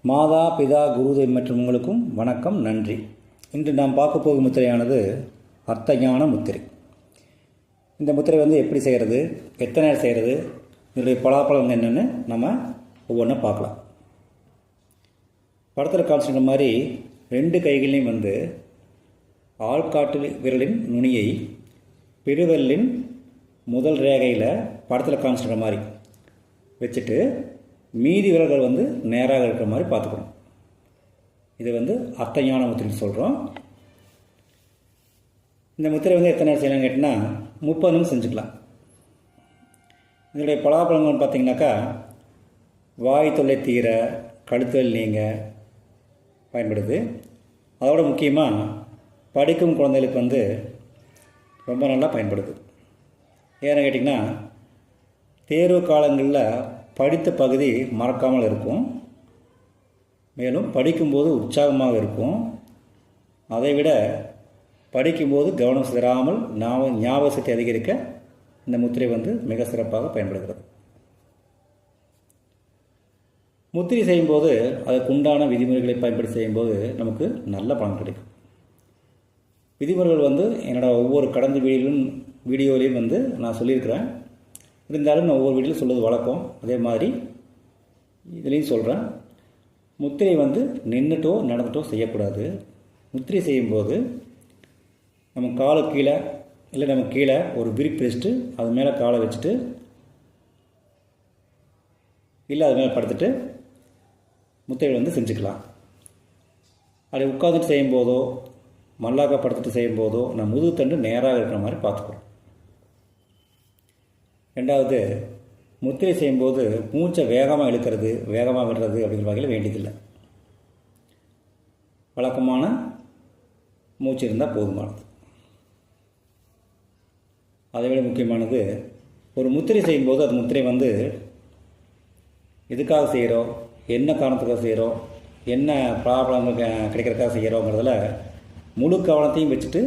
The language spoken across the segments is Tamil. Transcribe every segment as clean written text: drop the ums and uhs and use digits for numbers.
மாதா பிதா குரு மற்றும் உங்களுக்கும் வணக்கம், நன்றி. இன்று நாம் பார்க்க போகும் முத்திரையானது அர்த்தஞான முத்திரை. இந்த முத்திரை எப்படி செய்கிறது, எத்தனை நேரம் செய்கிறது, இதனுடைய பலாப்பழம் என்னென்னு நம்ம ஒவ்வொன்றா பார்க்கலாம். படத்தில் காமிச்சிருக்க மாதிரி 2 கைகளையும் ஆள்காட்டு விரலின் நுனியை பெருவிரலின் முதல் ரேகையில் படத்தில் காமிச்சிருக்க மாதிரி வச்சுட்டு மீதி விரல்கள் நேராக இருக்கிற மாதிரி பார்த்துக்கணும். இது அர்த்தஞான முத்திரைன்னு சொல்கிறோம். இந்த முத்திரை எத்தனை நேரம் செய்யலாம் கேட்டிங்கன்னா 30 நிமிஷம் செஞ்சுக்கலாம். இதனுடைய பலாப்பழங்கள் பார்த்திங்கனாக்கா வாய் தொல்லை தீர, கழுத்தல் நீங்க பயன்படுது. அதோட முக்கியமாக படிக்கும் குழந்தைகளுக்கு ரொம்ப நல்லா பயன்படுது. ஏன்னு கேட்டிங்கன்னா தேர்வு காலங்களில் படித்த பகுதி மறக்காமல் இருக்கும், மேலும் படிக்கும்போது உற்சாகமாக இருக்கும். அதைவிட படிக்கும்போது கவனம் சிதறாமல் ஞாபக சக்தி அதிகரிக்க இந்த முத்திரை மிக சிறப்பாக பயன்படுகிறது. முத்திரை செய்யும்போது அதற்கு உண்டான விதிமுறைகளை பயன்படுத்தி செய்யும்போது நமக்கு நல்ல பலன் கிடைக்கும். விதிமுறைகள் என்னோடய ஒவ்வொரு கடந்த வீடியோலையும் நான் சொல்லியிருக்கிறேன். இருந்தாலும் நான் ஒவ்வொரு வீட்டிலும் சொல்வது வழக்கம். அதே மாதிரி இதுலேயும் சொல்கிறேன். முத்திரை நின்றுட்டோ நடந்துட்டோ செய்யக்கூடாது. முத்திரை செய்யும்போது நம்ம காலை கீழே இல்லை நம்ம கீழே ஒரு விரிப்பு வச்சுட்டு அது மேலே காலை வச்சுட்டு இல்லை அது மேலே படுத்துட்டு முத்திரை செஞ்சுக்கலாம். அப்படி உட்காந்துட்டு செய்யும்போதோ மல்லாக்கா படுத்துட்டு செய்யும்போதோ நம்ம முதுகுத்தண்டு நேராக இருக்கிற மாதிரி பார்த்துக்கிறோம். 2வது, முத்திரை செய்யும்போது மூச்சை வேகமாக இழுக்கிறது, வேகமாக விடுறது அப்படிங்கிற வகையில் வேண்டியதில்லை. வழக்கமான மூச்சு இருந்தால் போதுமானது. அதை விட முக்கியமானது, ஒரு முத்திரை செய்யும்போது அது முத்திரை எதுக்காக செய்கிறோம், என்ன காரணத்துக்காக செய்கிறோம், என்ன பலாபலங்கள் கிடைக்கிறதுக்காக செய்கிறோங்கிறதுல முழு கவனத்தையும் வச்சுட்டு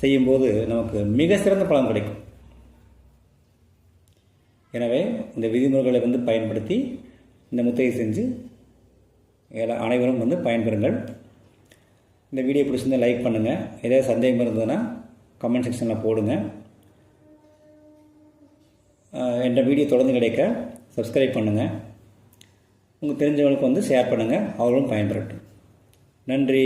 செய்யும்போது நமக்கு மிக சிறந்த பலன் கிடைக்கும். எனவே இந்த விதிமுறைகளை பயன்படுத்தி இந்த முத்திரையை செஞ்சு அனைவரும் பயன்பெறுங்கள். இந்த வீடியோ பிடிச்சிருந்தால் லைக் பண்ணுங்கள். ஏதாவது சந்தேகம் இருந்ததுன்னா கமெண்ட் செக்ஷனில் போடுங்க. என்ற வீடியோ தொடர்ந்து கிடைக்க சப்ஸ்கிரைப் பண்ணுங்கள். உங்கள் தெரிஞ்சவங்களுக்கு ஷேர் பண்ணுங்கள், அவர்களும் பயன்பெறட்டும். நன்றி.